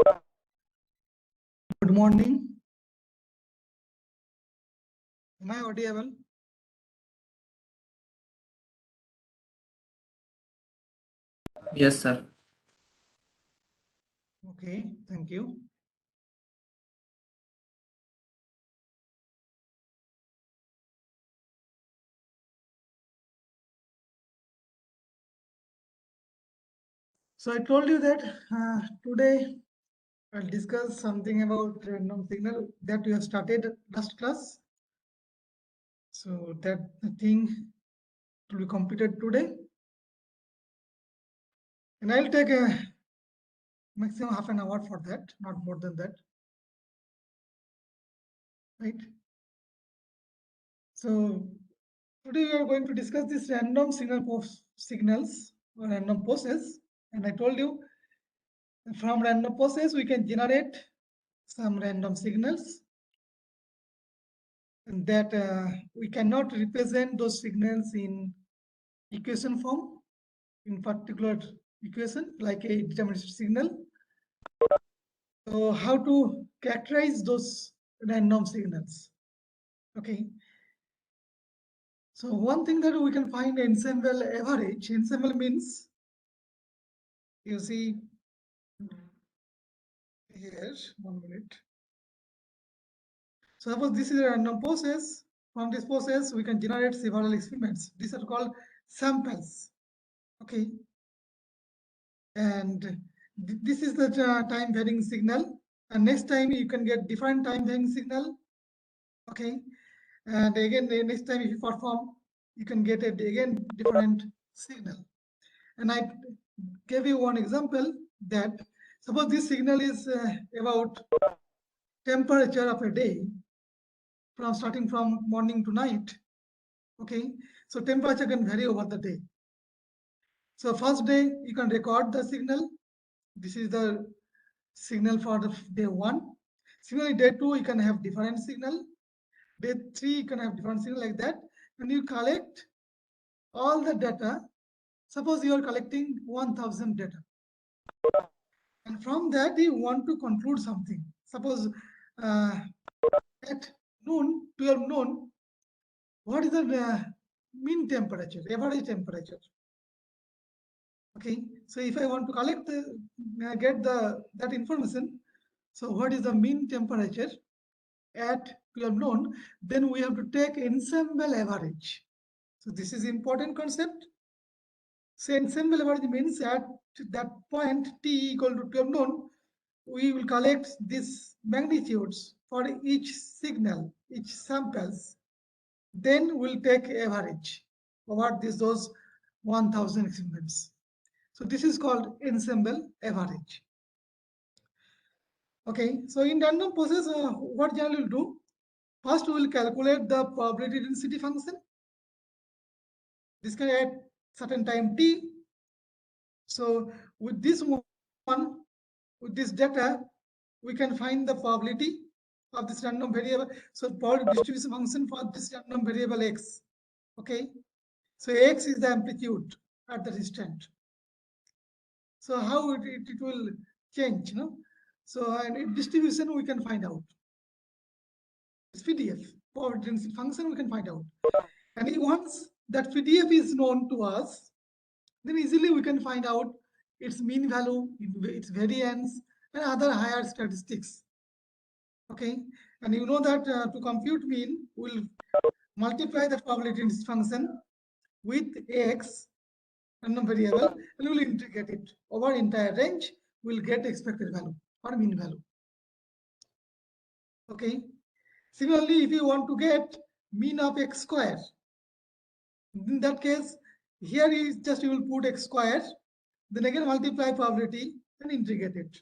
Good morning. Am I audible? Yes, sir. Okay, thank you. So I told you that today I'll discuss something about random signal that we have started last class. So that the thing will be completed today. And I'll take a maximum half an hour for that, not more than that. Right? So today we are going to discuss this random signals or random process. And I told you from random process we can generate some random signals, and that we cannot represent those signals in equation form, in particular equation like a deterministic signal. So how to characterize those random signals? Okay. So one thing that we can find ensemble average. Ensemble means, you see here, 1 minute. So suppose this is a random process. From this process, we can generate several experiments. These are called samples. Okay. And this is the time varying signal. And next time you can get different time varying signal. Okay. And again, the next time if you perform, you can get a again different signal. And I gave you one example that suppose this signal is about temperature of a day from starting from morning to night. Okay. So temperature can vary over the day. So first day you can record the signal. This is the signal for the day 1. Similarly, day 2 you can have different signal. Day 3 you can have different signal, like that. And you collect all the data. Suppose you are collecting 1000 data, and from that you want to conclude something. Suppose at noon, 12 noon, what is the mean temperature, average temperature? Okay, so if I want to collect get that information, so what is the mean temperature at 12 noon, then we have to take ensemble average. So this is important concept. So ensemble average means at that point t equal to 12 noon, we will collect these magnitudes for each signal, each samples. Then we'll take average over those 1000 experiments. So this is called ensemble average. Okay, so in random process, what generally will do? First, we will calculate the probability density function. This can at certain time t. So with this one, with this data, we can find the probability of this random variable. So probability distribution function for this random variable x. Okay, so x is the amplitude at the instant. So how it will change, you know? So and distribution we can find out. It's PDF, probability density function we can find out. And once that PDF is known to us, then easily we can find out its mean value, its variance, and other higher statistics. Okay, and you know that to compute mean, we'll multiply that probability density function with x random variable, and we'll integrate it over entire range. We'll get expected value or mean value. Okay. Similarly, if you want to get mean of x square, in that case, here is just you will put x square, then again multiply probability and integrate it.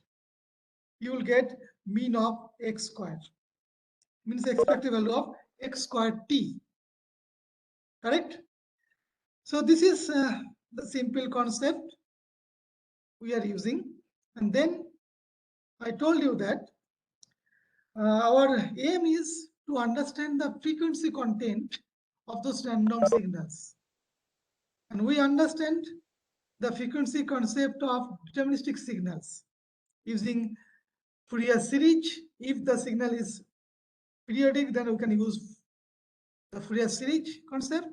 You will get mean of x square, means expected value of x squared t. Correct? So this is the simple concept we are using. And then I told you that our aim is to understand the frequency content of those random signals. And we understand the frequency concept of deterministic signals using Fourier series. If the signal is periodic, then we can use the Fourier series concept.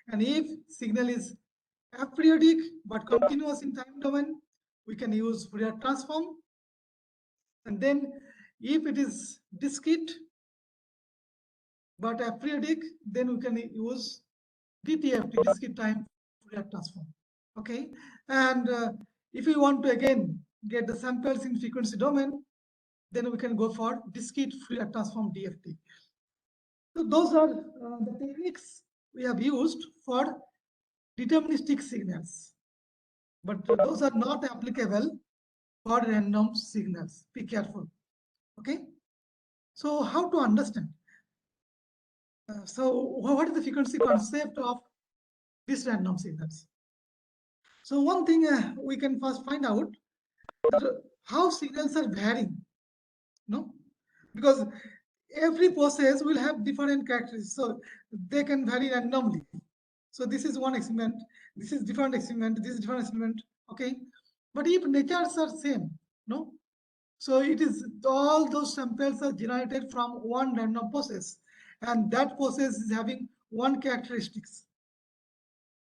And if signal is aperiodic but continuous in time domain, we can use Fourier transform. And then if it is discrete but aperiodic, then we can use DTFT, discrete time Fourier transform. Okay, and if we want to again get the samples in frequency domain, then we can go for discrete Fourier transform DFT. So those are the techniques we have used for deterministic signals, but those are not applicable for random signals. Be careful. Okay. So how to understand? So what is the frequency concept of these random signals? So one thing we can first find out how signals are varying. No, because every process will have different characteristics, so they can vary randomly. So this is one experiment, this is different experiment, this is different experiment. Okay, but if natures are same, no, so it is all those samples are generated from one random process, and that process is having one characteristics.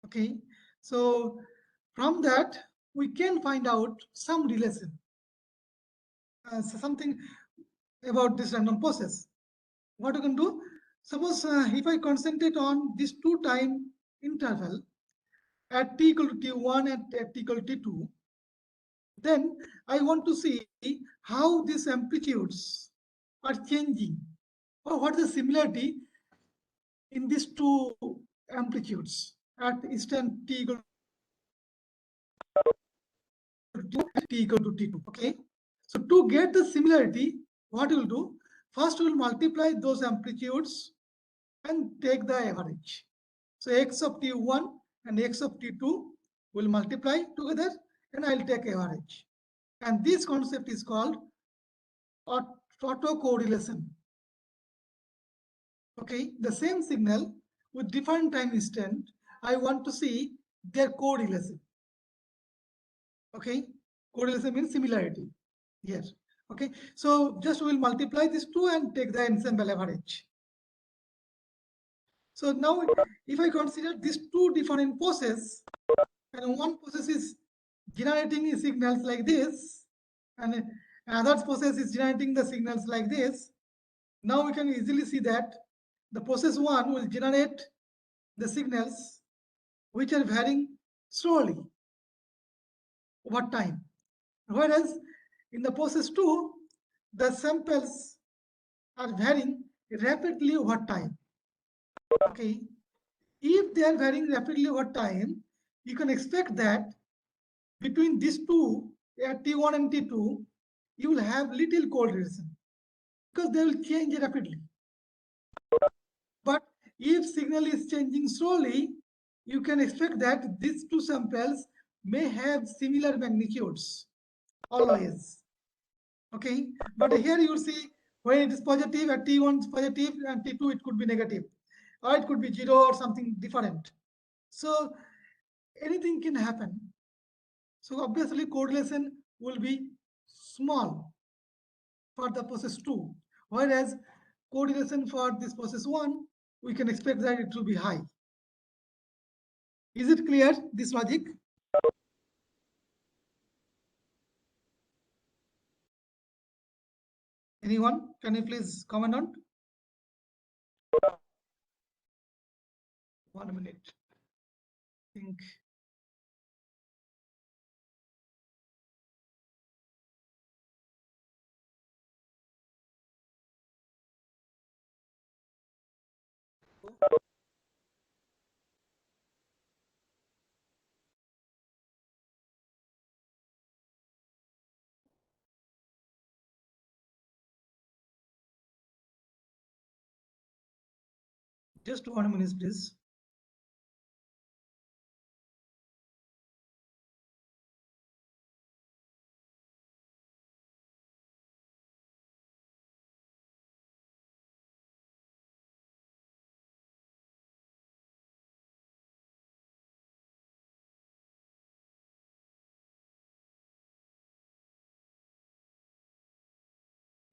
Okay, so from that we can find out some relation, so something about this random process. What you can do, suppose if I concentrate on this two time interval at t equal to t1 and at t equal to t2, then I want to see how these amplitudes are changing, or what is the similarity in these two amplitudes at instant t equal to t equal to t2. Okay, so to get the similarity, what we'll do, first we'll multiply those amplitudes and take the average. So x of t1 and x of t2 will multiply together, and I'll take average. And this concept is called autocorrelation. Okay, the same signal with different time instant, I want to see their correlation. Okay, correlation means similarity here. Okay, so just we'll multiply these two and take the ensemble average. So now if I consider these two different processes, and one process is generating signals like this, and another process is generating the signals like this, now we can easily see that the process one will generate the signals which are varying slowly over time, whereas in the process two, the samples are varying rapidly over time. Okay, if they are varying rapidly over time, you can expect that between these two, T1 and T2, you will have little correlation because they will change rapidly. But if signal is changing slowly, you can expect that these two samples may have similar magnitudes always. Okay, but here you see when it is positive, at T1 is positive and T2 it could be negative, or it could be 0 or something different. So anything can happen. So obviously correlation will be small for the process 2, whereas correlation for this process 1, we can expect that it will be high. Is it clear, this logic? Anyone? Can you please comment on? 1 minute. I think. Just 1 minute, please.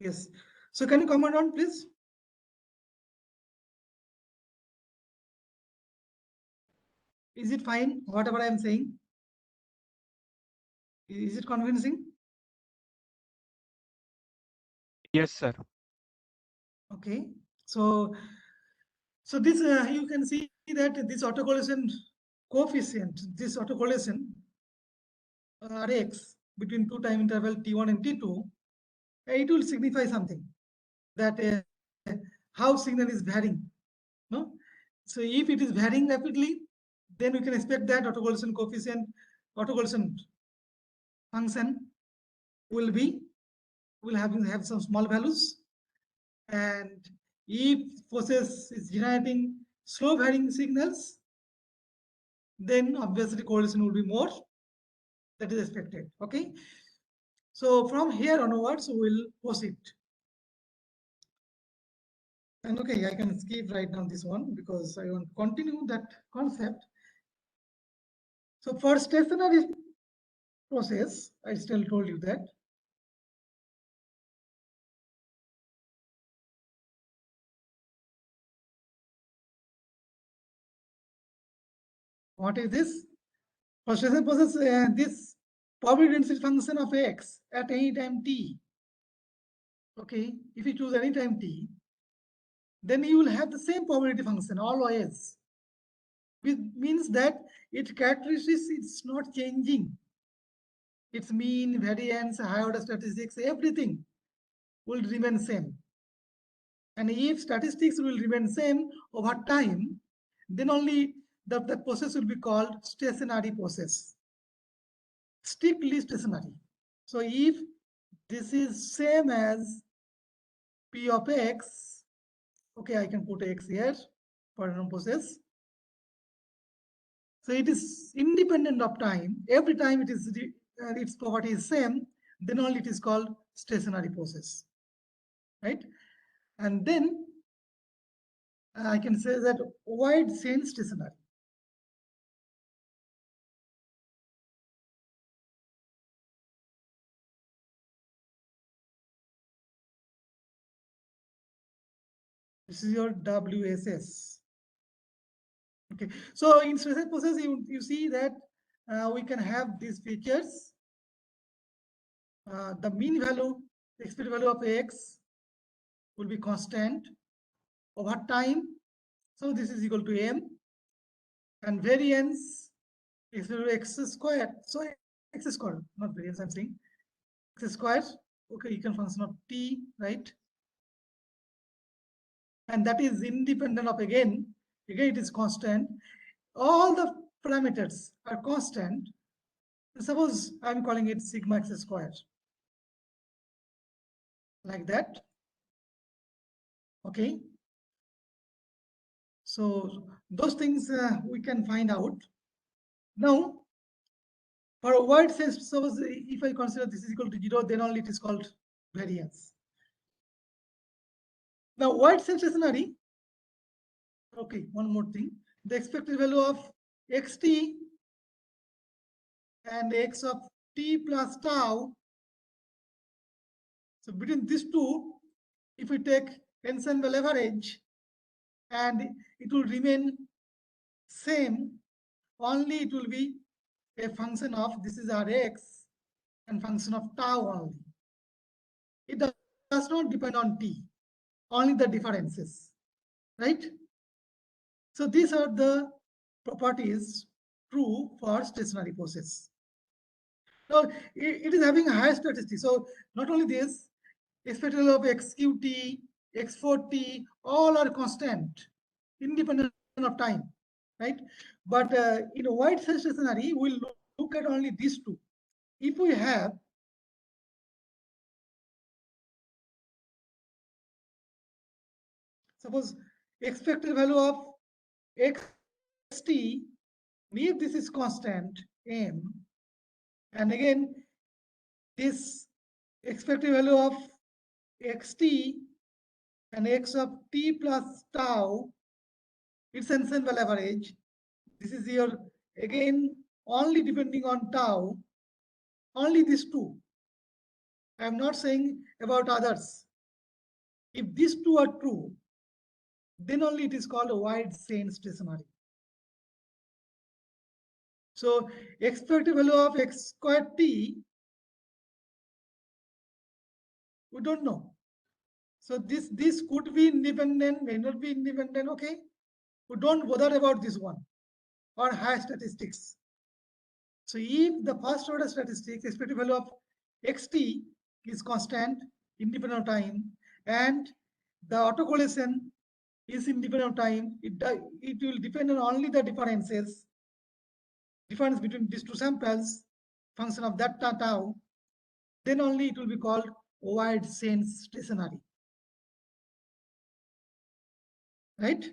Yes. So can you comment on, please? Is it fine, whatever I am saying? Is it convincing? Yes, sir. Okay. So this you can see that this autocorrelation coefficient, this autocorrelation Rx between two time interval T1 and T2, it will signify something that how signal is varying. No? So if it is varying rapidly, then we can expect that autocorrelation coefficient, autocorrelation function will have some small values. And if process is generating slow varying signals, then obviously correlation will be more. That is expected. Okay. So from here onwards, we'll proceed. And okay, I can skip right now this one because I want to continue that concept. So for stationary process, I still told you that. What is this? For stationary process, this probability density function of x at any time t. Okay, if you choose any time t, then you will have the same probability function always. Which means that its characteristics is not changing. Its mean, variance, higher order statistics, everything will remain same. And if statistics will remain same over time, then only the process will be called stationary process. Strictly stationary. So if this is same as P of x, okay, I can put x here for a process. So it is independent of time. Every time it is its property is same, then only it is called stationary process, right? And then I can say that wide chain stationary. This is your WSS. Okay, so in stationary process, you see that we can have these features. The mean value, expected value of x will be constant over time. So this is equal to m, and variance is equal to x squared. So x squared, not variance, I'm saying x squared. Okay, you can function of t, right? And that is independent of again it is constant. All the parameters are constant. Suppose I'm calling it sigma x squared, like that. Okay. So those things we can find out. Now, for a wide sense, suppose if I consider this is equal to 0, then only it is called variance. Now, wide sense stationary. Okay, one more thing. The expected value of xt and x of t plus tau. So between these two, if we take ensemble average, and it will remain same, only it will be a function of, this is Rx, and function of tau only. It does not depend on t, only the differences, right? So these are the properties true for stationary process. Now it is having a higher statistic. So not only this, expected value of xqt, x4t, all are constant, independent of time, right? But in a wide sense stationary, we'll look at only these two. If we have suppose expected value of xt, if this is constant m, and again this expected value of xt and x of t plus tau, its ensemble average, this is your again only depending on tau, only these two. I am not saying about others. If these two are true, then only it is called a wide chain stationary. So expected value of x squared t, we don't know. So this could be independent, may not be independent, okay? We don't bother about this one or higher statistics. So if the first order statistics, expected value of xt is constant, independent of time, and the autocorrelation is independent of time, it will depend on only the difference between these two samples, function of that tau, then only it will be called wide chain stationary. Right?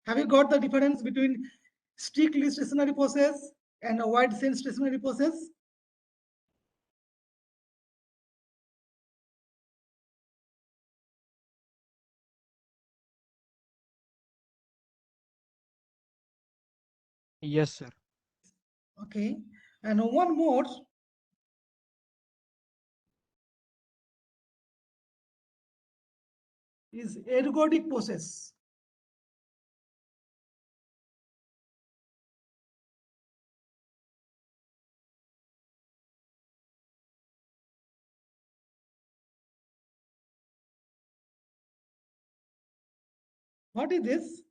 Have you got the difference between strictly stationary process and a wide chain stationary process? Yes, sir. Okay. And one more. Is ergodic process. What is this?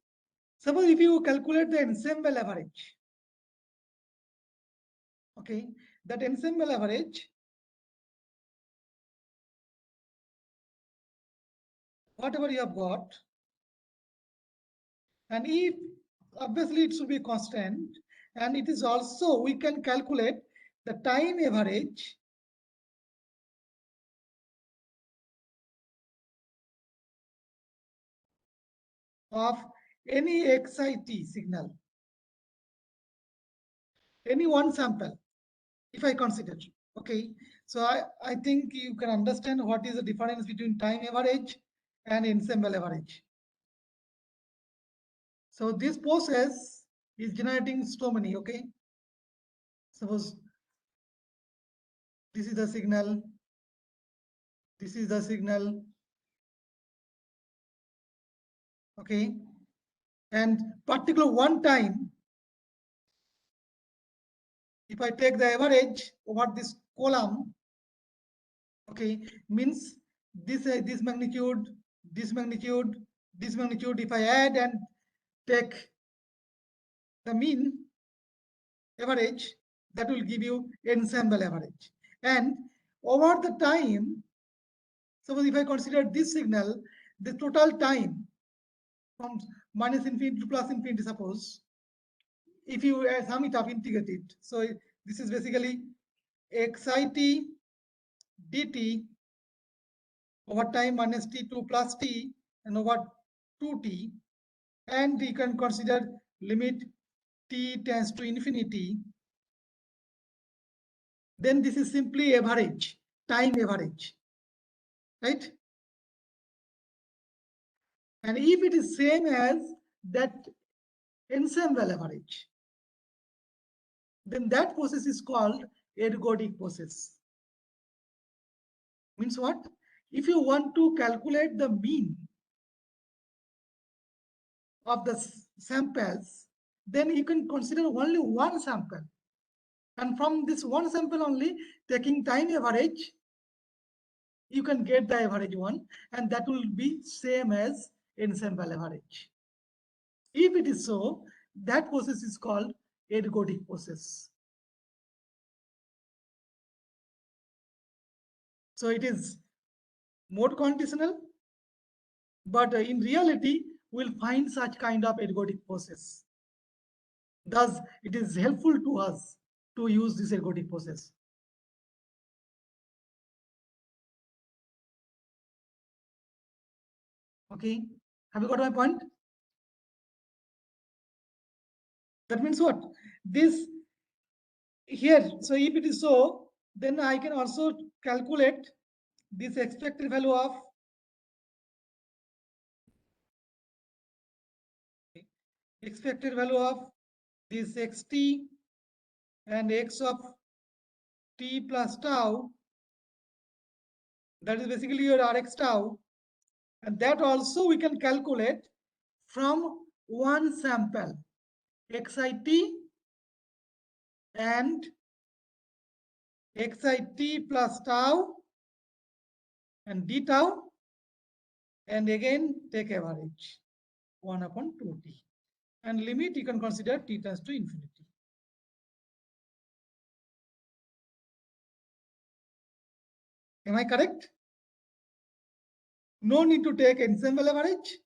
Suppose if you calculate the ensemble average, okay, that ensemble average, whatever you have got, and if obviously it should be constant, and it is also, we can calculate the time average of any XIT signal, any one sample, if I consider. Okay, so I think you can understand what is the difference between time average and ensemble average. So this process is generating so many, okay? Suppose this is the signal, this is the signal, okay? And particular one time, if I take the average over this column, okay, means this magnitude, this magnitude, this magnitude, if I add and take the mean average, that will give you ensemble average. And over the time, suppose if I consider this signal, the total time from minus infinity to plus infinity, suppose, if you sum it up, integrate it. So this is basically xit dt over time minus t2 plus t and over 2t. And you can consider limit t tends to infinity. Then this is simply average, time average, right? And if it is same as that ensemble average, then that process is called ergodic process. Means what? If you want to calculate the mean of the samples, then you can consider only one sample. And from this one sample only, taking time average, you can get the average one, and that will be same as ensemble average. If it is so, that process is called ergodic process. So it is mode conditional, but in reality, we'll find such kind of ergodic process. Thus, it is helpful to us to use this ergodic process. Okay, have you got my point? That means what? This here, so if it is so, then I can also calculate this expected value of this xt and x of t plus tau, that is basically your rx tau, And that also we can calculate from one sample, xit and xit plus tau and d tau, and again take average 1 upon 2t, and limit you can consider t tends to infinity. Am I correct? No need to take ensemble average,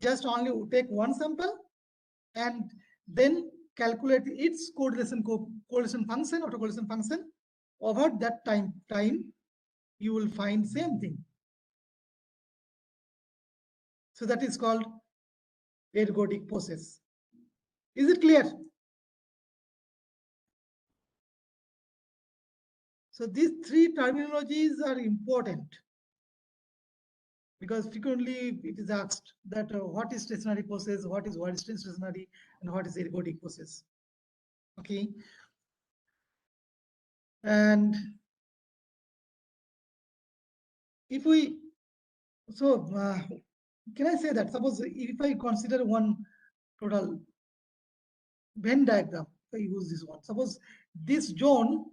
just only take one sample and then calculate its correlation function, autocorrelation function over that time. You will find same thing. So that is called ergodic process. Is it clear? So these three terminologies are important because frequently it is asked that what is stationary process, what is Weierstrass stationary, and what is ergodic process. Okay. And if we, so can I say that suppose if I consider one total Venn diagram, if I use this one, suppose this zone,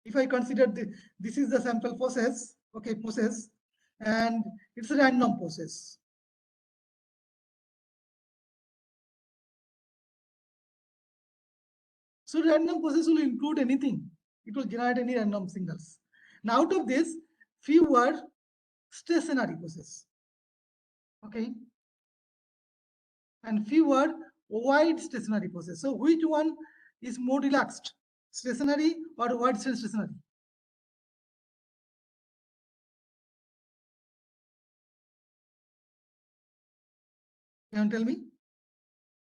if I consider this is the sample process, okay, process, and it's a random process. So random process will include anything. It will generate any random signals. Now out of this, few are stationary process. Okay. And few are wide stationary process. So which one is more relaxed? Stationary or wide stationary? Can you tell me?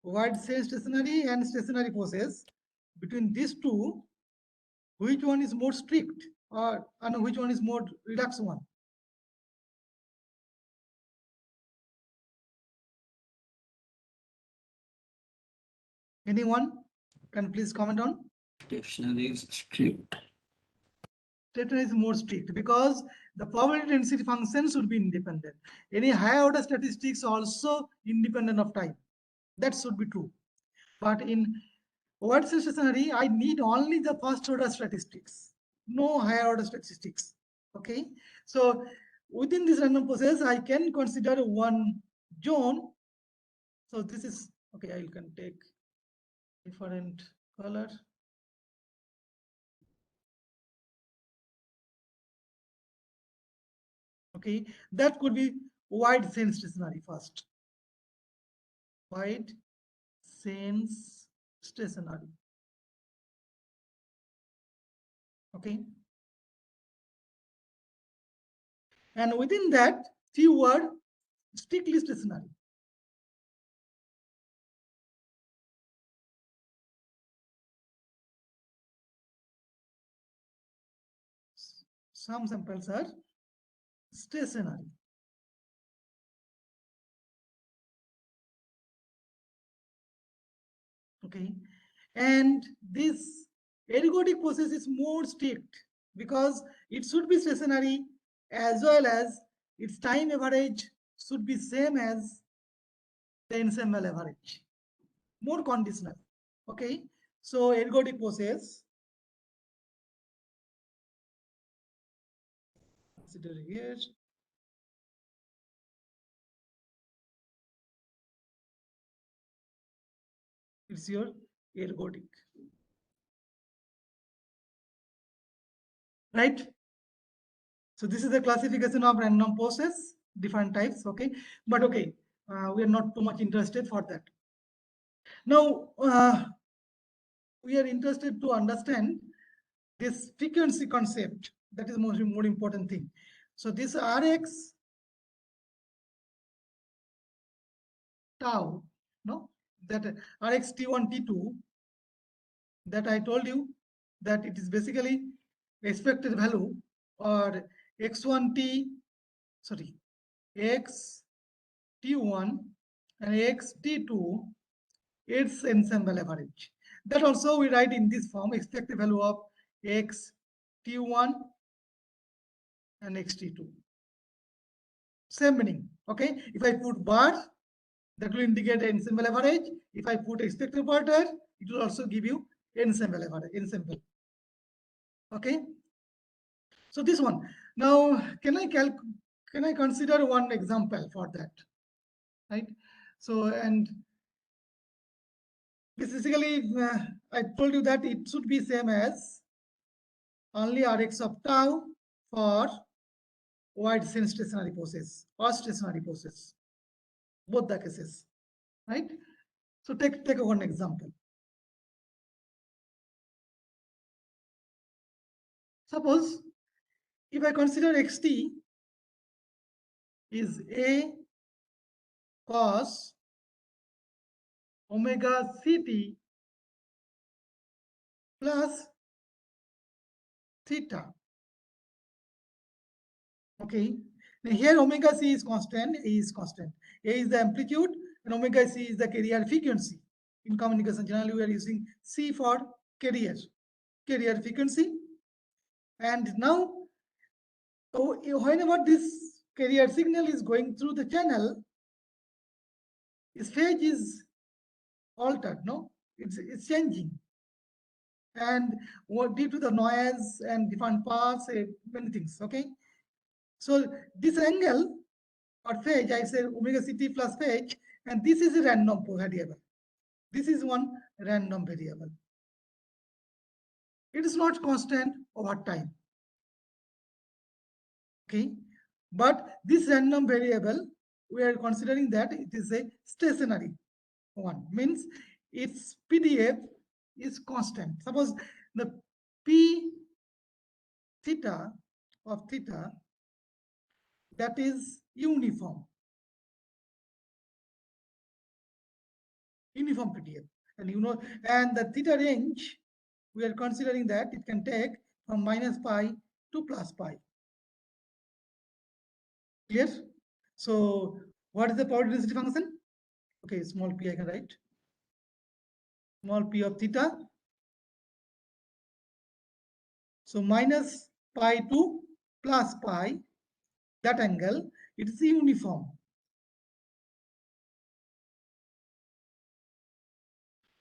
Wide stationary and stationary process. Between these two, which one is more strict or and which one is more relaxed one? Anyone can please comment on? Stationary is strict. Stationary is more strict because the probability density function should be independent. Any higher order statistics also independent of time. That should be true. But in wide stationary, I need only the first order statistics, no higher order statistics. Okay. So within this random process, I can consider one zone. So this is okay. I can take different color. Okay, that could be wide sense stationary first. Wide sense stationary. Okay. And within that, few are strictly stationary. Some samples are stationary. Okay. And this ergodic process is more strict because it should be stationary as well as its time average should be same as the ensemble average. More conditional. Okay. So ergodic process, consider here. It's your ergodic. Right? So this is the classification of random process, different types, okay? But okay, we are not too much interested for that. Now, we are interested to understand this frequency concept. That is more important thing. So this Rx tau, no, that Rx T1, T2, that I told you that it is basically expected value or x1t, sorry, x T1 and x T2, its ensemble average. That also we write in this form, expected value of x T1 and x T2. Same meaning. Okay. If I put bar, that will indicate ensemble average. If I put expected quarter, it will also give you ensemble average, ensemble. Okay. So this one. Now, can I consider one example for that? Right. So, and basically, I told you that it should be same as only Rx of tau for wide sense stationary process or stationary process, both the cases, right? So take one example. Suppose if I consider xt is a cos omega ct plus theta. Okay. Now here omega c is constant, a is constant. A is the amplitude and omega c is the carrier frequency. In communication, generally we are using c for carrier frequency. And now, whenever this carrier signal is going through the channel, its phase is altered, no? It's changing. And due to the noise and different parts, many things, okay? So this angle or phase, I say omega ct plus phase, and this is a random variable. This is one random variable. It is not constant over time. Okay, but this random variable, we are considering that it is a stationary one, means its PDF is constant. Suppose the P theta of theta, that is uniform PDF, and you know, and the theta range, we are considering that it can take from minus pi to plus pi. Clear? So what is the power density function? Okay, small p I can write. Small p of theta. So minus pi to plus pi, that angle, it is uniform.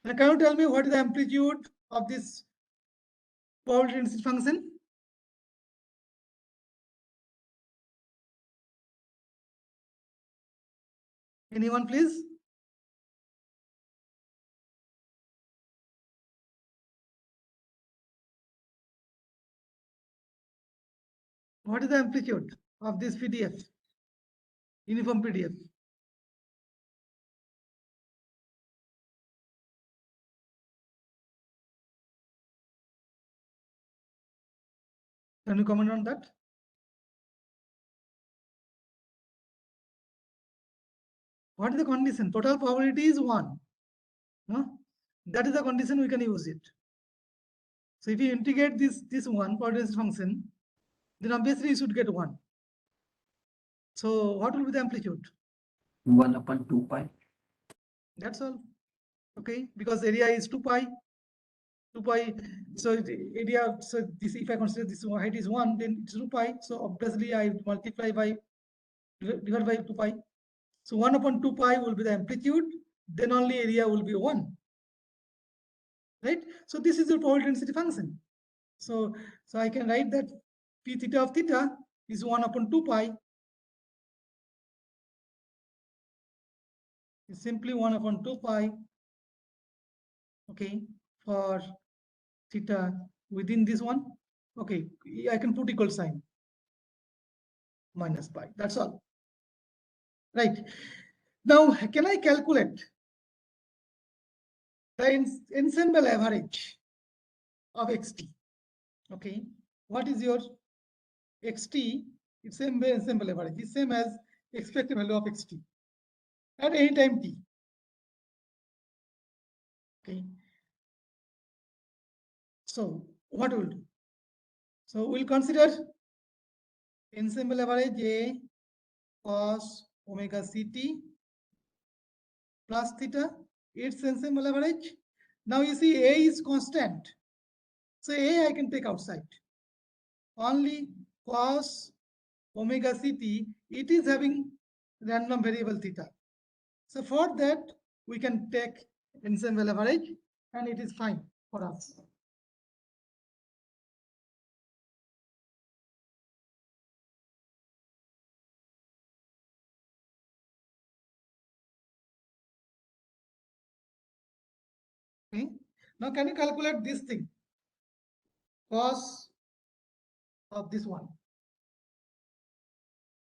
Now can you tell me what is the amplitude of this power density function? Anyone please? What is the amplitude of this PDF? Uniform PDF. Can you comment on that? What is the condition? Total probability is 1. No? That is the condition we can use it. So if you integrate this one power density function, then obviously you should get 1. So what will be the amplitude? 1 upon 2 pi. That's all. Okay, because area is 2 pi. 2 pi. So area, so this, if I consider this height is 1, then it's 2 pi. So obviously I multiply by, divide by 2 pi. So 1 upon 2 pi will be the amplitude, then only area will be 1. Right? So this is the power density function. So I can write that p theta of theta is 1 upon 2 pi. It's simply 1 upon 2 pi. Okay, for theta within this one. Okay, I can put equal sign minus pi. That's all. Right. Now, can I calculate the ensemble average of xt? Okay, what is your xt? It's same way ensemble average. It's same as expected value of xt at any time t. Okay. So what we'll do? So we'll consider ensemble average A cos omega ct plus theta. Its ensemble average. Now you see A is constant. So A I can take outside. Only cos omega ct, it is having random variable theta. So for that, we can take ensemble average and it is fine for us. Okay. Now can you calculate this thing? Cos of this one.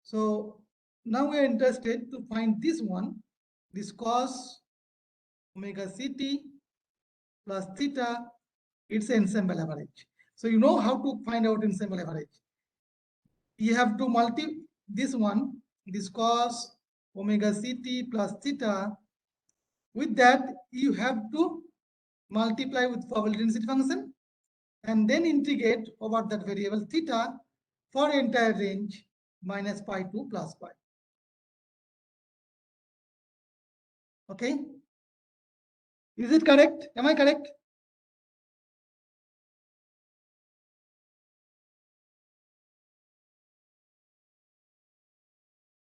So now we are interested to find this one, this cos omega ct plus theta, it's ensemble average. So you know how to find out ensemble average. You have to multiply this one, this cos omega ct plus theta. With that, you have to multiply with probability density function and then integrate over that variable theta for entire range minus pi to plus pi. Okay? Is it correct? Am I correct?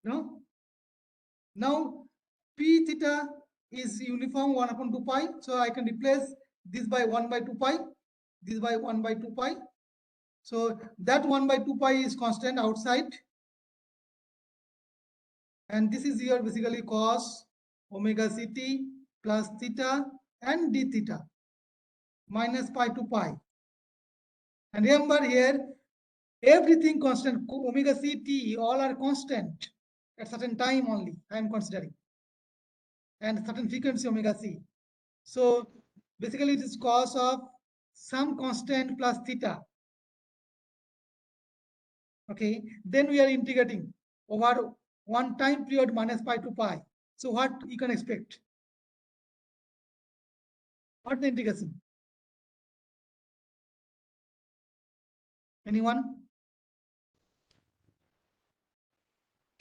No? Now, p theta is uniform 1 upon 2 pi. So I can replace this by 1 by 2 pi, this by 1 by 2 pi. So that 1 by 2 pi is constant outside. And this is your basically cos omega ct plus theta and d theta minus pi to pi. And remember here, everything constant, omega ct, all are constant at certain time only, I am considering. And certain frequency omega c. So basically it is cos of some constant plus theta. Okay, then we are integrating over one time period minus pi to pi. So what you can expect? What the integration? Anyone?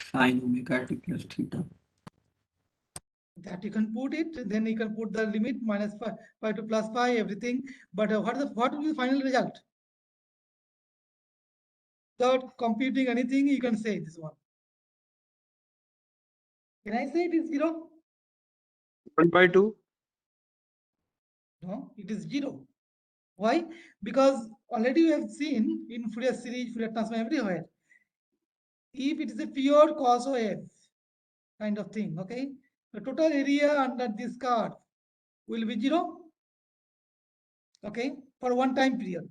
Sine omega t plus theta. That you can put it, then you can put the limit minus pi to plus pi, everything. But what will be the final result? Without computing anything, you can say this one. Can I say it is 0? 1 by 2. No, it is 0. Why? Because already we have seen in Fourier series, Fourier transform everywhere. If it is a pure cos of f kind of thing, okay, the total area under this curve will be 0. Okay, for one time period,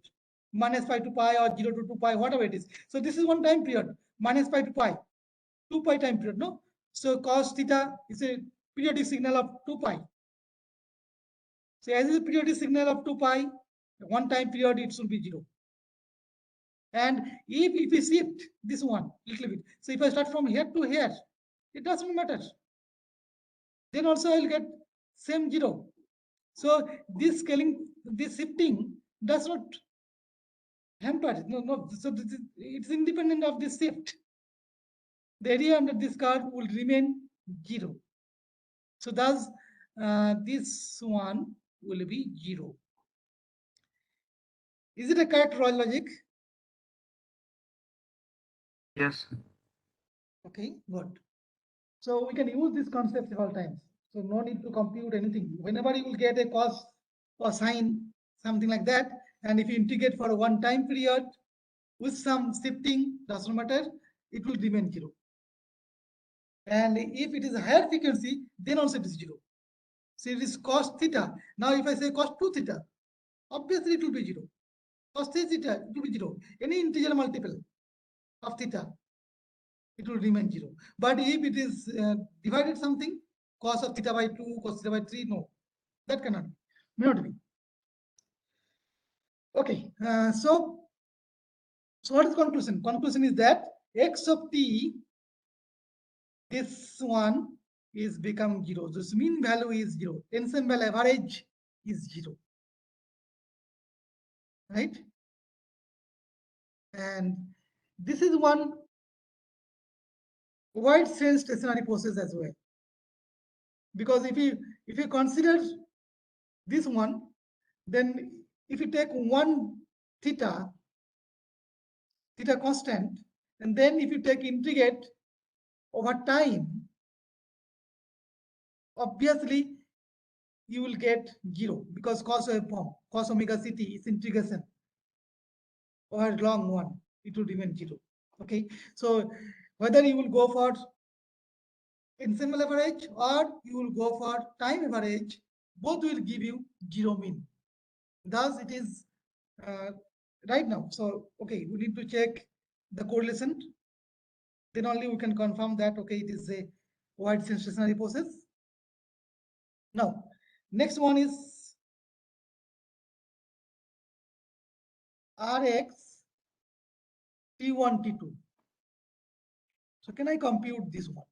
minus pi to pi or 0 to 2 pi, whatever it is. So this is one time period, minus pi to pi, 2 pi time period, no? So cos theta is a periodic signal of 2 pi. So as is a periodic signal of 2 pi, one time period, it should be 0. And if we shift this one little bit, so if I start from here to here, it doesn't matter. Then also I'll get same 0. So this scaling, this shifting does not hamper it. No. So it's independent of this shift. The area under this curve will remain 0. So thus this one will be 0. Is it a correct logic? Yes. Okay, good. So we can use this concept several times. So no need to compute anything. Whenever you will get a cos or sine, something like that, and if you integrate for a one time period with some shifting, doesn't matter, it will remain 0. And if it is a higher frequency, then also it is 0. So it is cos theta. Now if I say cos 2 theta, obviously it will be 0. Cos 3 theta, it will be 0. Any integer multiple of theta, it will remain 0. But if it is divided something, cos of theta by 2, cos theta by 3, no, that cannot be, may not be. Okay, so what is conclusion? Conclusion is that x of t, this one is become 0. This mean value is 0. Ensemble average is 0. Right? And this is one wide range stationary process as well. Because if you consider this one, then if you take one theta constant, And then if you take integrate over time, obviously you will get 0 because cos waveform, cos omega ct is integration over long one, it will remain 0. Okay, so whether you will go for ensemble average or you will go for time average, both will give you 0 mean. Thus it is right now. So okay, we need to check the correlation. Then only we can confirm that okay, it is a wide stationary process. Now, next one is Rx T1, T2. So can I compute this one?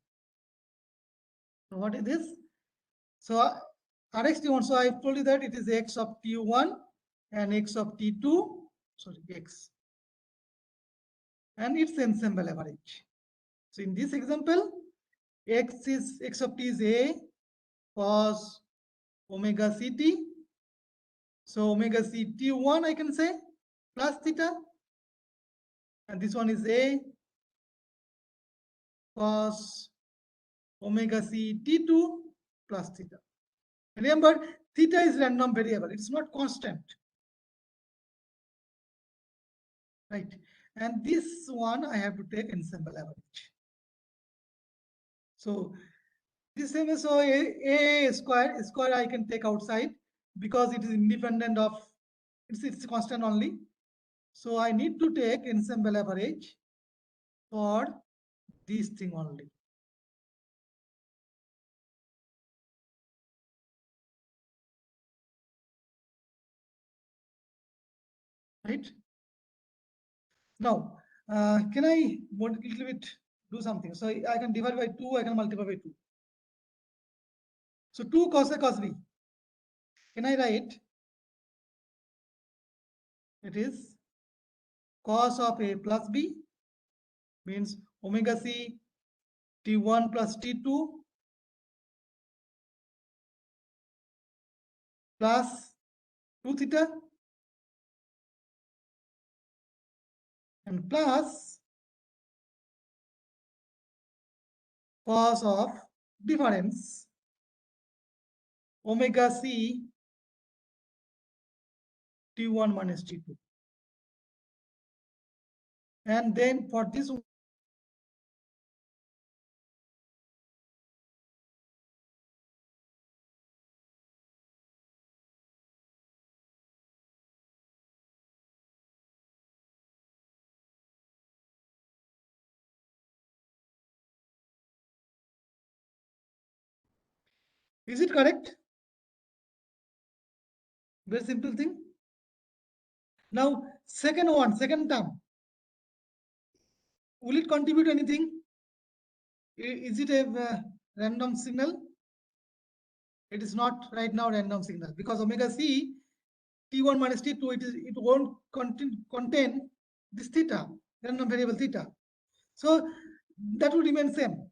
So what is this? So Rx T1, so I've told you that it is x of T1 and x of T2, sorry, x. And it's ensemble average. So in this example, x of t is a cos omega ct. So omega ct1 I can say plus theta, and this one is a cos omega ct2 plus theta. Remember, theta is random variable; it's not constant, right? And this one I have to take ensemble average. So this same is so a square I can take outside because it is independent of it's constant only. So I need to take ensemble average for this thing only. Right? Now, can I want a little bit do something? So I can divide by 2, I can multiply by 2. So 2 cos A cos B. Can I write? It is cos of A plus B means omega C T1 plus T2 plus 2 theta and plus cos of difference omega C T1 minus T2. And then for this is it correct? Very simple thing. Now, second term. Will it contribute anything? Is it a random signal? It is not right now random signal because omega c T1 minus T2 it won't contain this theta, random variable theta. So that will remain same.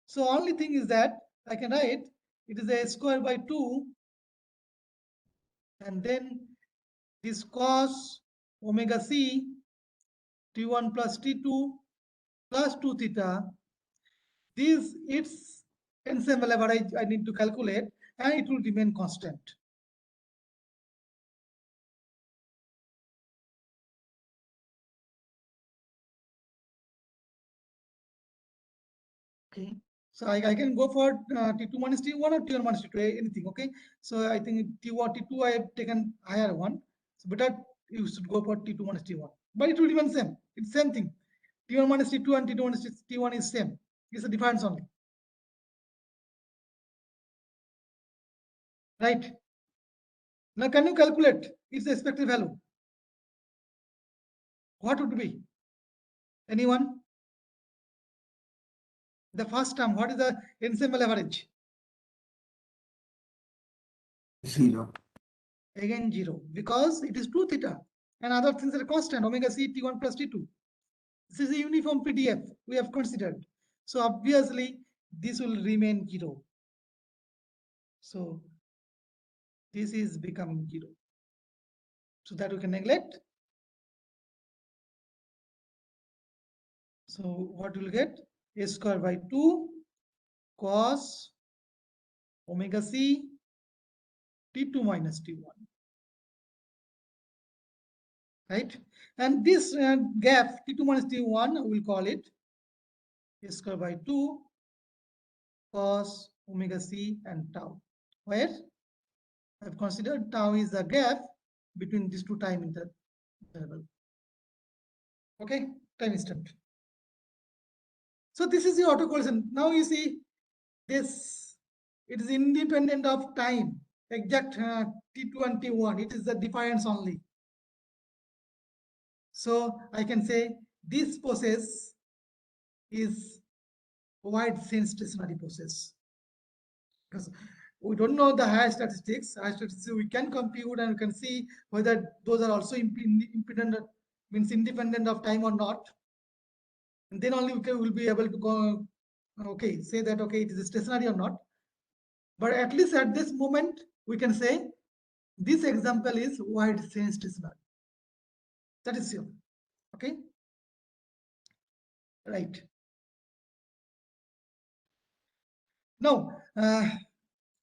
So only thing is that I can write it is a square by 2 and then this cos omega c T1 plus T2 plus 2 theta. This its ensemble average I need to calculate and it will remain constant. Okay, so I can go for T2 minus T1 or T1 minus T2, anything. Okay, so I think T1, T2 I have taken higher one. So better you should go for T2 minus T1, but it will remain same. It's same thing. T1 minus T2 and T2 minus T1 is same. It's a difference only. Right? Now can you calculate its expected value? What would be? Anyone? The first term, what is the ensemble average? 0. Again 0 because it is 2 theta and other things are constant omega c T1 plus T2. This is a uniform PDF we have considered. So obviously this will remain 0. So this is becoming 0. So that we can neglect. So what will get? A square by 2 cos omega c T2 minus T1. Right? And this gap T2 minus T1, we'll call it A square by 2 cos omega c and tau, where I've considered tau is the gap between these two time interval. Okay, time instant. So this is the autocorrelation. Now you see this, it is independent of time, exact T2 and T1. It is the difference only. So I can say this process is wide sense stationary process, because we don't know the higher statistics. Higher statistics we can compute and we can see whether those are also independent, means independent of time or not. And then only will be able to go, okay, say that okay, it is stationary or not. But at least at this moment we can say this example is wide sense stationary. That is sure. Okay, right. Now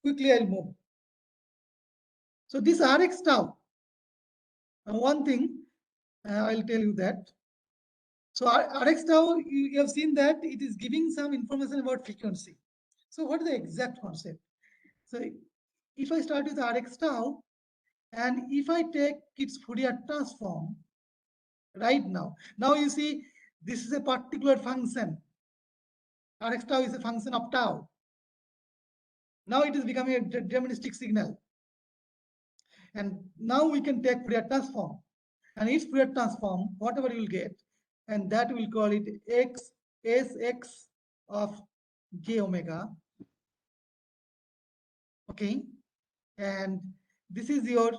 quickly I'll move. So this Rx tau, one thing I'll tell you that. So Rx tau, you have seen that it is giving some information about frequency. So what is the exact concept? So if I start with Rx tau, and if I take its Fourier transform right now, you see this is a particular function. Rx tau is a function of tau. Now it is becoming a deterministic signal. And now we can take Fourier transform. And its Fourier transform, whatever you will get, and that will call it x sx of j omega. Okay. And this is your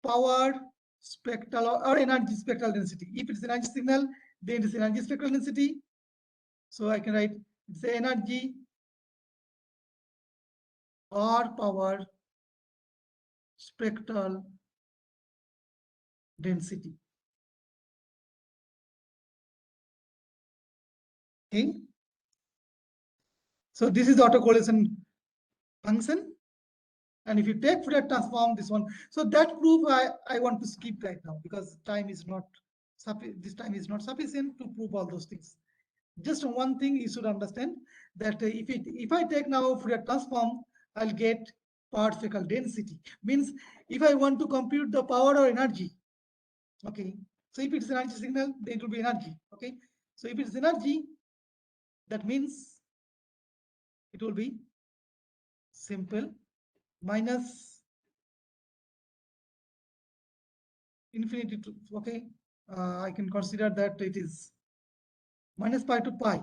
power spectral or energy spectral density. If it's energy signal, then it is energy spectral density. So I can write it's the energy or power spectral density. Okay. So this is the autocorrelation function. And if you take Fourier transform this one, so that proof I want to skip right now because time is not this time is not sufficient to prove all those things. Just one thing you should understand, that if I take now Fourier transform, I'll get power spectral density. Means if I want to compute the power or energy, okay. So if it's energy signal, then it will be energy. Okay. So if it's energy, that means it will be simple minus infinity to, okay. I can consider that it is minus pi to pi,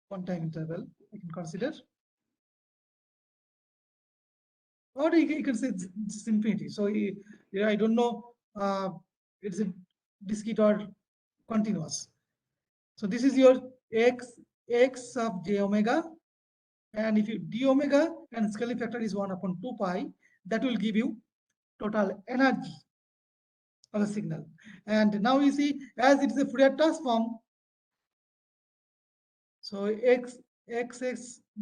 one time interval I can consider, or you can say it's infinity. So yeah, I don't know it's a discrete or continuous. So this is your x of j omega, and if you d omega and scaling factor is 1/2 pi, that will give you total energy of the signal. And now you see, as it is a Fourier transform, so x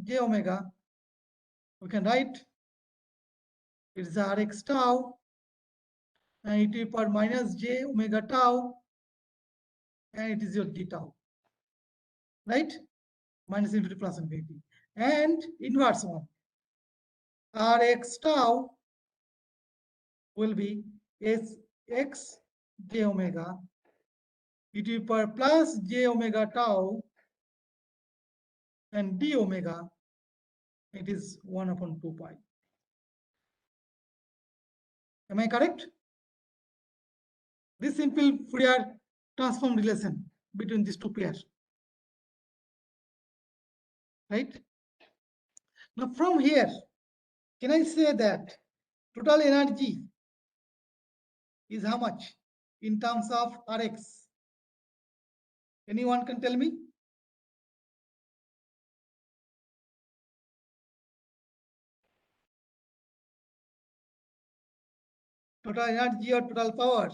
j omega, we can write it is Rx tau and e to the power minus j omega tau, and it is your d tau, right? Minus infinity plus infinity. And inverse one, Rx tau will be s x j omega e to the power plus j omega tau, and d omega, it is 1/2 pi. Am I correct? This simple Fourier transform relation between these two pairs, right? Now from here, can I say that total energy is how much in terms of Rx? Anyone can tell me? Total energy or total power,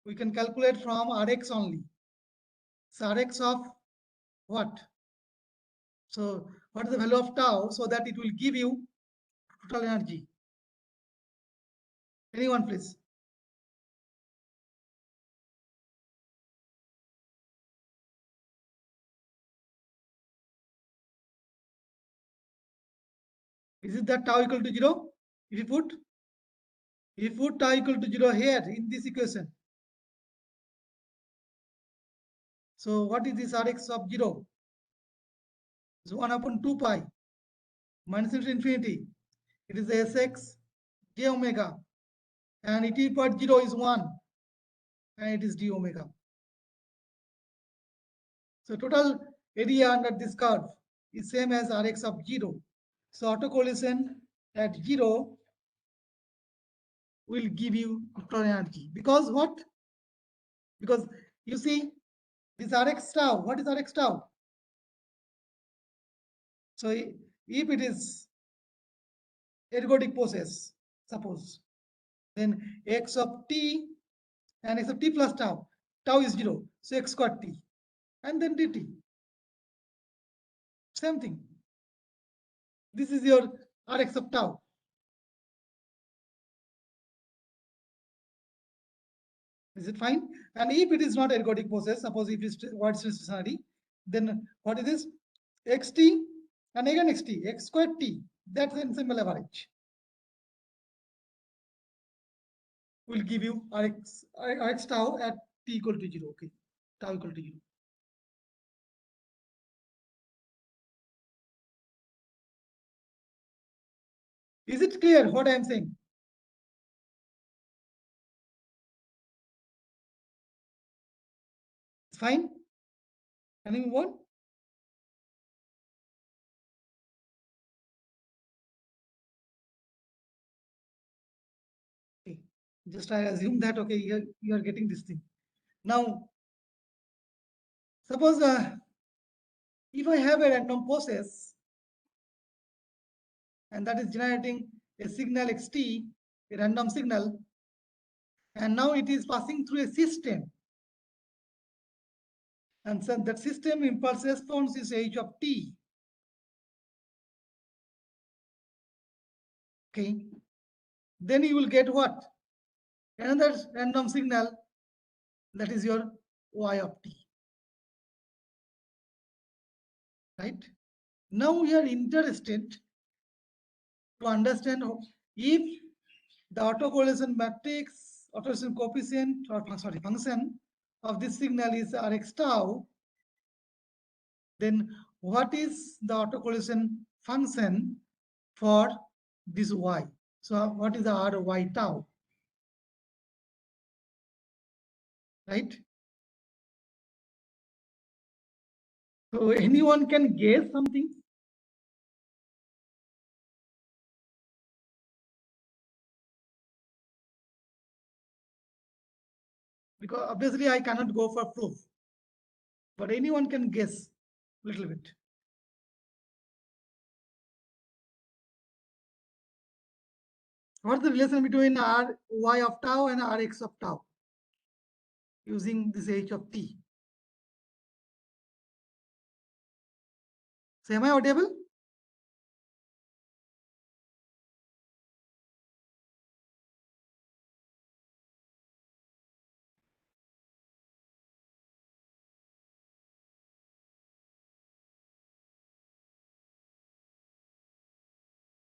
we can calculate from Rx only. So Rx of what? So what is the value of tau so that it will give you total energy? Anyone, please? Is it that tau equal to 0? If you put tau equal to 0 here in this equation. So what is this Rx of 0? It's 1 upon 2 pi minus infinity. It is Sx j omega, and it is part 0 is 1, and it is d omega. So total area under this curve is same as Rx of 0. So autocollision at 0 will give you total energy. Because what? Because you see this Rx tau. What is Rx tau? So if it is ergodic process, suppose, then x of t and x of t plus tau. Tau is 0. So x squared t. And then dt. Same thing. This is your Rx of tau. Is it fine? And if it is not ergodic process, suppose if it's wide stationary, then what is this? Xt and again xt, x squared t. That's the ensemble average. Will give you Rx tau at t equal to 0. Okay, tau equal to 0. Is it clear what I am saying? It's fine. Can you move on? Okay. Just I assume that okay, you are getting this thing. Now, suppose if I have a random process and that is generating a signal xt, a random signal, and now it is passing through a system. And so that system impulse response is h of t. Okay. Then you will get what? Another random signal, that is your y of t. Right? Now we are interested to understand if the autocorrelation matrix, autocorrelation coefficient, or sorry, function of this signal is Rx tau, then what is the autocorrelation function for this y? So what is the Ry tau? Right? So anyone can guess something? Because obviously I cannot go for proof, but anyone can guess a little bit. What's the relation between Ry of tau and Rx of tau using this h of t? So am I audible?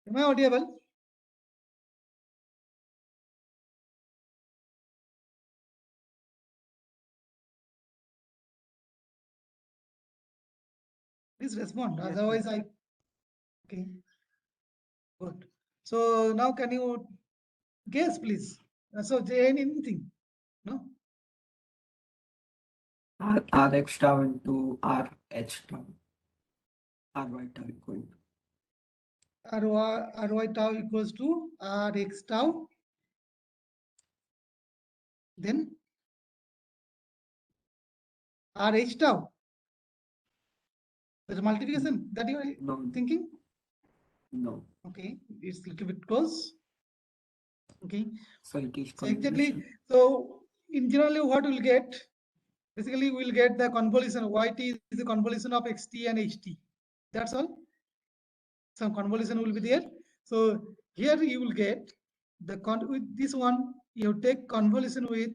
Am I audible? Please respond. Yes, Otherwise, okay. Good. So now can you guess, please? So anything? No? Rx tau into RH tau. Ry tau equal to Ry tau equals to Rx tau. Then Rh tau. The multiplication that you are no, thinking? no. Okay, it's a little bit close. Okay, So it is so exactly. convolution. So in generally, what we'll get Basically, we'll get the convolution. Yt is the convolution of xt and ht. That's all. Some convolution will be there. So here you will get the with this one. You take convolution with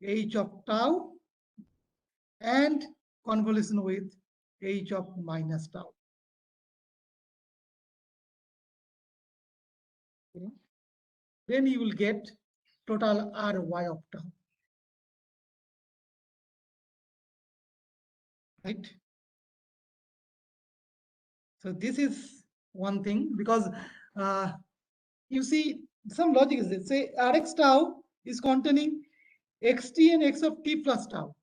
h of tau and convolution with h of minus tau. Okay. Then you will get total Ry of tau. Right? So this is one thing, because you see some logic is this. Say Rx tau is containing xt and x of t plus tau.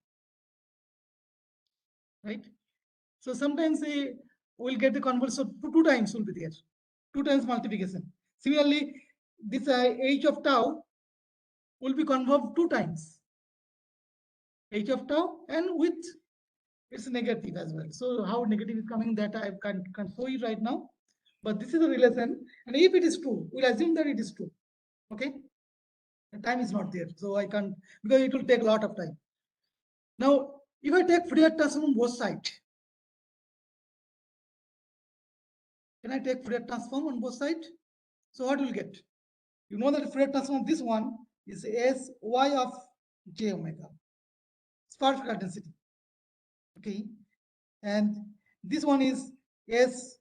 Right? So sometimes we'll get the convolution, so two times will be there. 2 times multiplication. Similarly, this h of tau will be convolved 2 times. H of tau and with its negative as well. So how negative is coming, that I can't show you right now. But this is a relation. And if it is true, we'll assume that it is true. Okay? The time is not there. So I can't, because it will take a lot of time. Now, if I take Fourier transform on both sides, can I take Fourier transform on both sides? So what will get? You know that Fourier transform of this one is Sy of j omega. Sparse density. Okay. And this one is S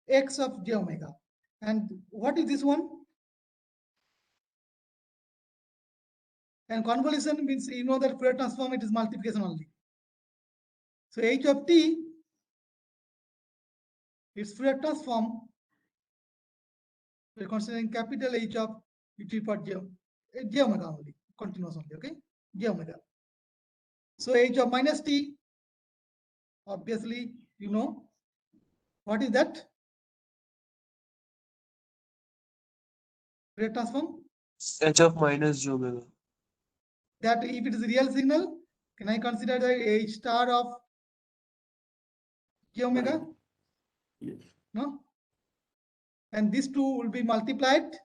x of j omega. And what is this one? And convolution means, you know that Fourier transform, it is multiplication only. So h of t, its Fourier transform, we're considering capital H of ut part j omega only, continuous only, okay? J omega. So h of minus t, obviously, you know, what is that? Fourier transform? H of minus j omega. That if it is a real signal, can I consider the h star of j omega? Yes. No? And these two will be multiplied.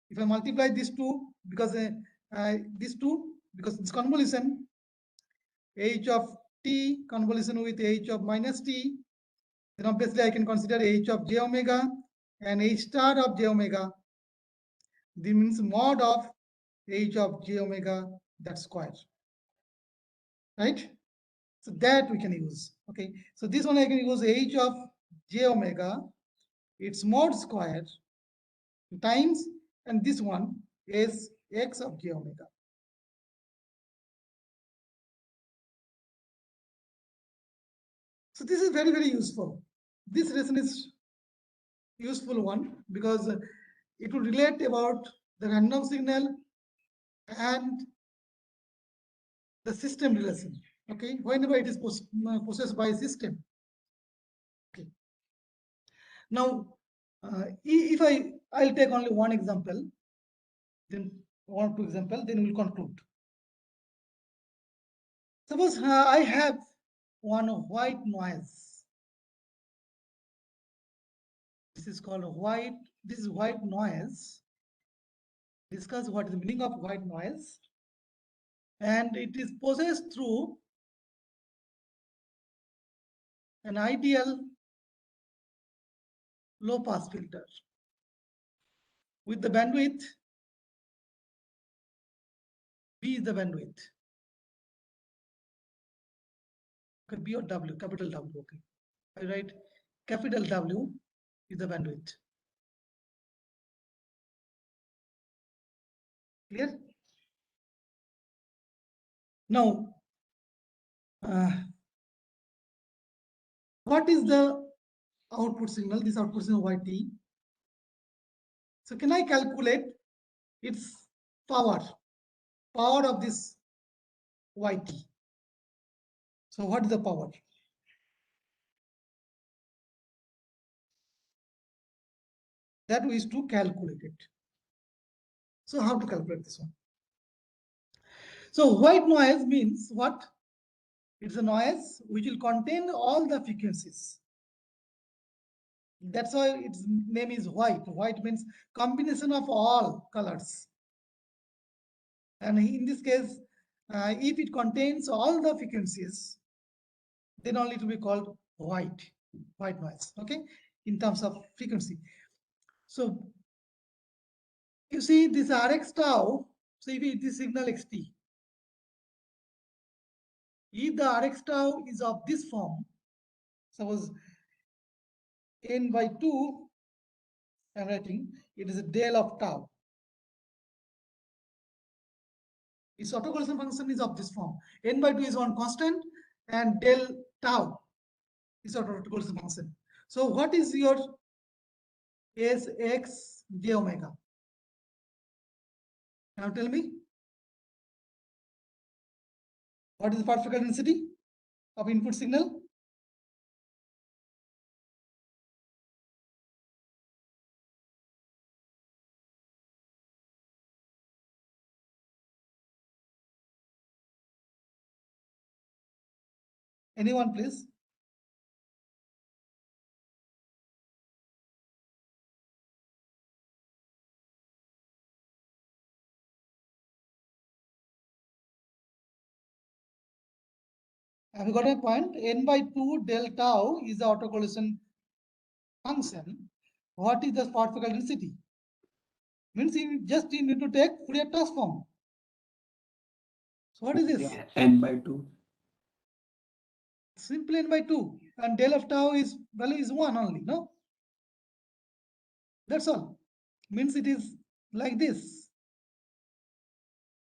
If I multiply these two, because this convolution, h of t convolution with h of minus t, then obviously I can consider h of j omega and h star of j omega. This means mod of h of j omega, that square. Right? So that we can use. Okay. So this one I can use h of j omega, its mod square times, and this one is x of j omega. So this is very, very useful. This lesson is useful one, because it will relate about the random signal and the system relation. Okay, whenever it is processed by a system. Okay. Now, if I'll take only one example, then 1 or 2 example, then we'll conclude. Suppose I have one white noise. This is called a white. This is white noise. Discuss what is the meaning of white noise. And it is possessed through an ideal low pass filter with the bandwidth. B is the bandwidth. Okay, B or W, capital W. Okay, I write capital W is the bandwidth. Clear? Now, what is the output signal? This output signal YT. So can I calculate its power of this YT? So what is the power? That is to calculate it. So how to calculate this one? So white noise means what? It's a noise which will contain all the frequencies. That's why its name is white. White means combination of all colors. And in this case, if it contains all the frequencies, then only it will be called white noise, okay, in terms of frequency. So you see this Rx tau, so if it is signal xt, if the Rx tau is of this form, suppose n by 2, I'm writing, it is a del of tau. Its autocorrelation function is of this form. N by 2 is one constant and del tau is autocorrelation function. So what is your Sx j omega? Now tell me, what is the particle density of input signal? Anyone, please? Have you got a point? N by 2 del tau is the autocorrelation function. What is the particle density? Means you just need to take Fourier transform. So what is this? Yeah, n by 2. Simply n by 2. And del of tau is value is 1 only, no? That's all. Means it is like this.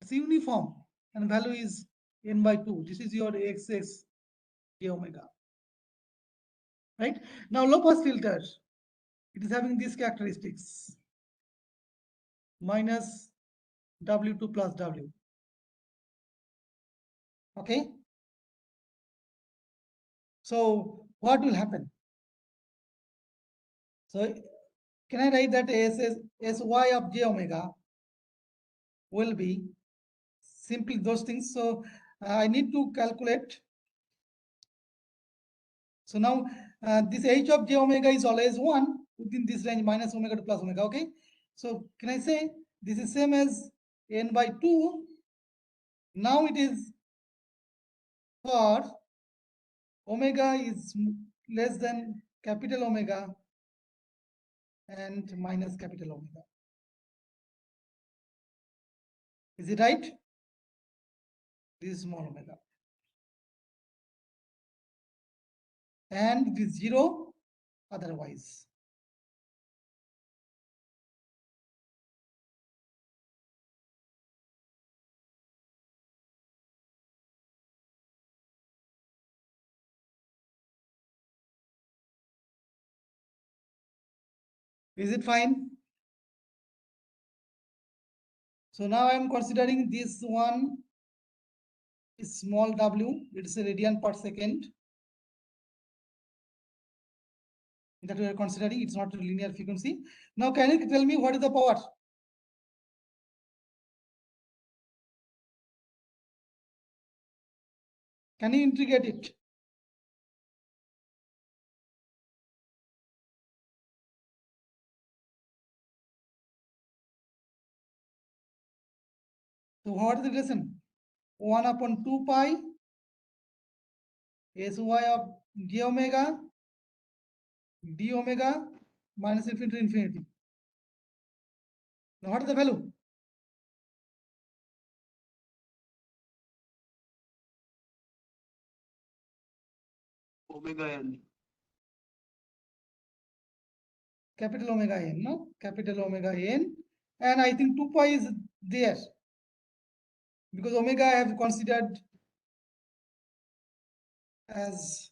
It's uniform and value is n by 2. This is your xx j omega. Right? Now low pass filter, it is having these characteristics. Minus W2 plus W. Okay? So what will happen? So can I write that Sy of j omega will be simply those things. So I need to calculate. So now this h of j omega is always 1 within this range, minus omega to plus omega. Okay. So can I say this is same as n by 2? Now it is for omega is less than capital omega and minus capital omega. Is it right? This is small omega. And this 0 otherwise. Is it fine? So now I am considering this one is small w, it is a radian per second. That we are considering, it's not a linear frequency. Now can you tell me what is the power? Can you integrate it? So what is the relation? 1 upon 2 pi Sy of j omega d omega minus infinity to infinity. Now what is the value? Omega n. Capital omega n, no? Capital omega n. And I think 2 pi is there. Because omega I have considered as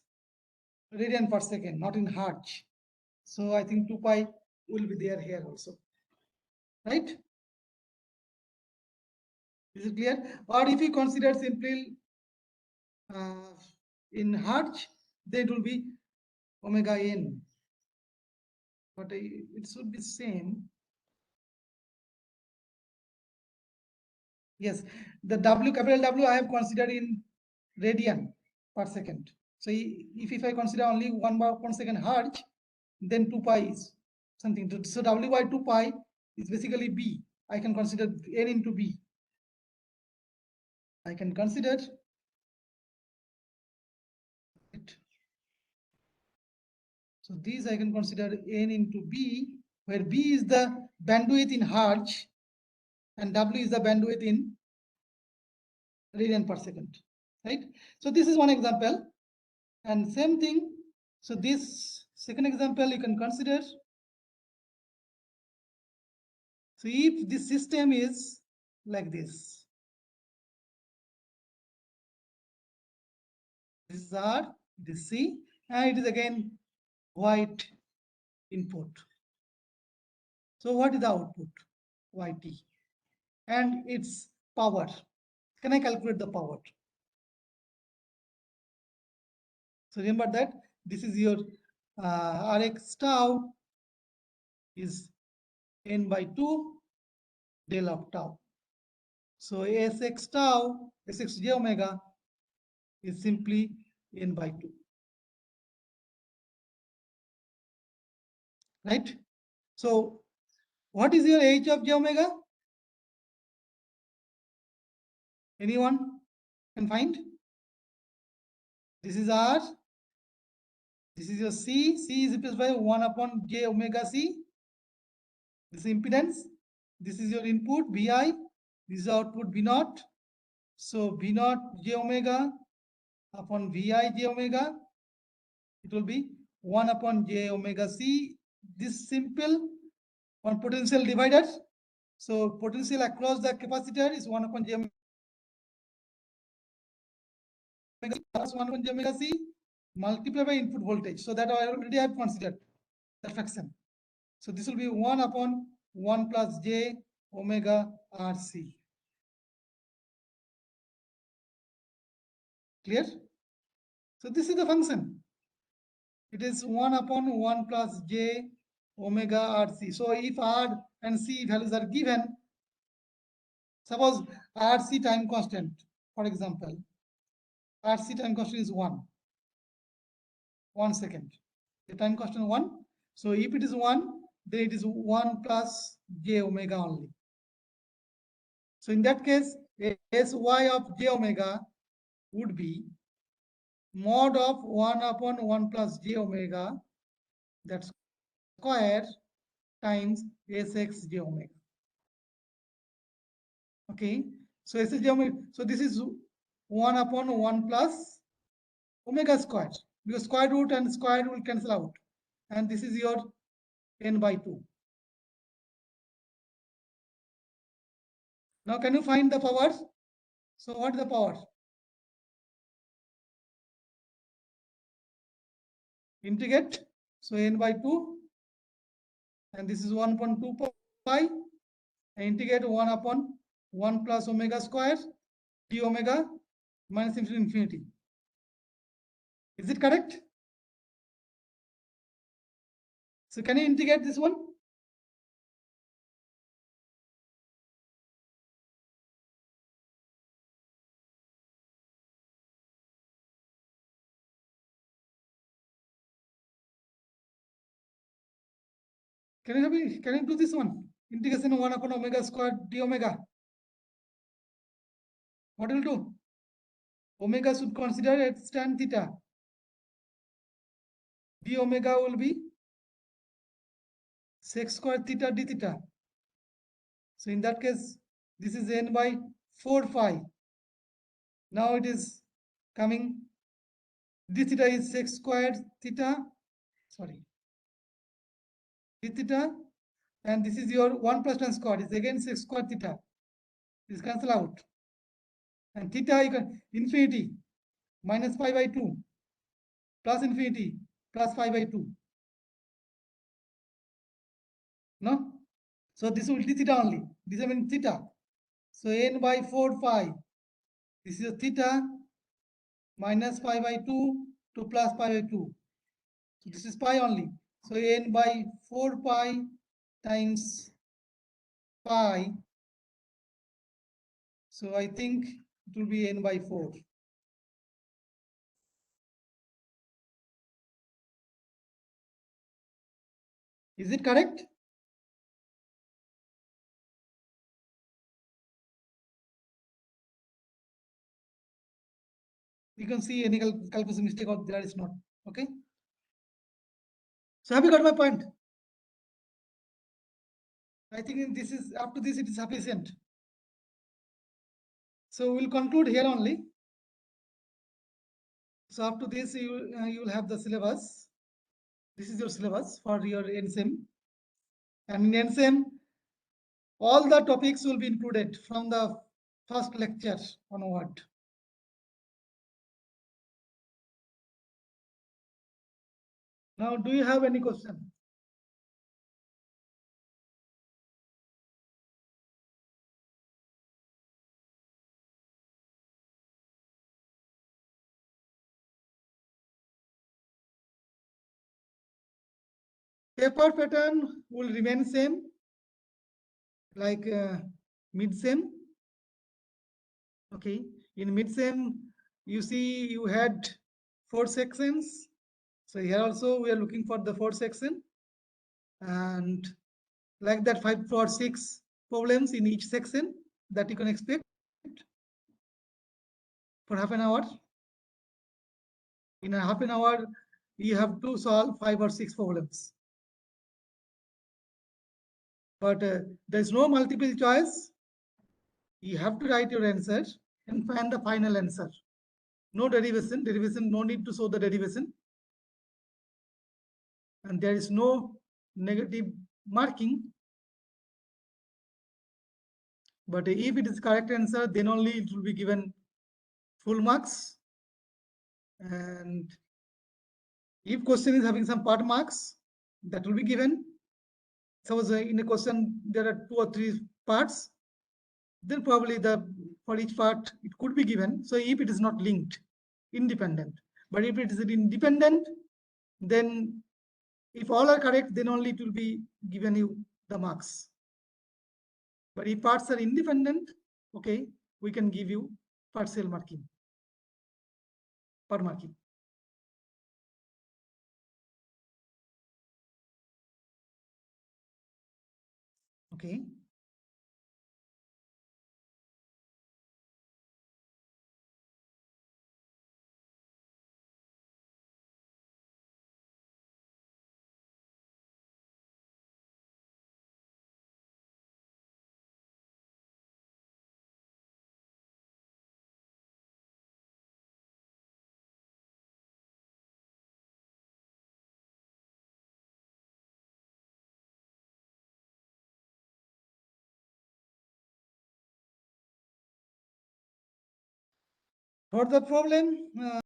radian per second, not in hertz. So I think 2 pi will be there here also. Right? Is it clear? Or if you consider simply in hertz, then it will be omega n. But it should be same. Yes, the W, capital W, I have considered in radian per second. So if I consider only 1 second hertz, then 2 pi is something. So W by 2 pi is basically B. I can consider n into B. I can consider it. So these I can consider n into b, where b is the bandwidth in hertz and w is the bandwidth in radian per second, right? So this is one example, and same thing. So this second example you can consider. So if this system is like this is R, this C, and it is again white input. So what is the output? YT. And its power. Can I calculate the power? So remember that this is your Rx tau is n by 2 del of tau. So Sx tau, Sx j omega is simply n by 2. Right? So what is your h of j omega? Anyone can find? This is R. This is your C. C is replaced by 1 upon j omega C. This is impedance. This is your input Vi. This is output V naught. So V naught j omega upon Vi j omega. It will be 1 upon j omega C. This simple on potential divider. So potential across the capacitor is 1 upon j omega plus 1 upon j omega C multiplied by input voltage. So that I already have considered that fraction. So this will be 1 upon 1 plus j omega RC. Clear? So this is the function. It is 1 upon 1 plus j omega RC. So if R and C values are given, suppose RC time constant, for example, RC time constant is 1 second. The time constant 1. So if it is 1, then it is 1 plus j omega only. So in that case, Sy of j omega would be mod of 1 upon 1 plus j omega, that's square, times Sx j omega. Okay, so Sx j omega, so this is 1 upon 1 plus omega squared, because square root and square root will cancel out, and this is your n by 2. Now can you find the power? So what is the power? Integrate, so n by 2, and this is 1 upon 2 pi, and integrate 1 upon 1 plus omega square d omega minus infinity. Is it correct? So can you integrate this one? Can you do this one? Integration 1 upon omega square d omega. What will do? Omega should consider its tan theta. D omega will be sec square theta d theta. So in that case, this is n by 4 phi. Now it is coming, d theta is sec squared theta, sorry, d theta, and this is your 1 plus tan squared, is again sec squared theta. This cancel out. And theta you can infinity minus pi by 2 plus infinity plus pi by 2. No? So this will be theta only. This is mean theta. So n by 4 phi. This is a theta minus pi by 2 to plus pi by 2. So this is pi only. So n by 4 pi times pi. So I think it will be n by 4. Is it correct? You can see any calculation mistake or there is not. Okay. So have you got my point? I think this is up to this it is sufficient. So we'll conclude here only. So after this you will have the syllabus. This is your syllabus for your NSEM. And in NSEM, all the topics will be included from the first lecture onward. Now, do you have any question? Paper pattern will remain same, like mid-sem. Okay, in mid-sem, you see you had 4 sections. So here also we are looking for the 4 section, and like that 5 or 6 problems in each section that you can expect for half an hour. In a half an hour, you have to solve 5 or 6 problems. But there is no multiple choice. You have to write your answer and find the final answer. No derivation, no need to show the derivation. And there is no negative marking. But if it is correct answer, then only it will be given full marks. And if question is having some part marks, that will be given. Suppose in a question there are 2 or 3 parts, then probably for each part it could be given. So if it is not linked, independent. But if it is independent, then if all are correct, then only it will be given you the marks. But if parts are independent, okay, we can give you partial marking, per marking. Okay. For the problem,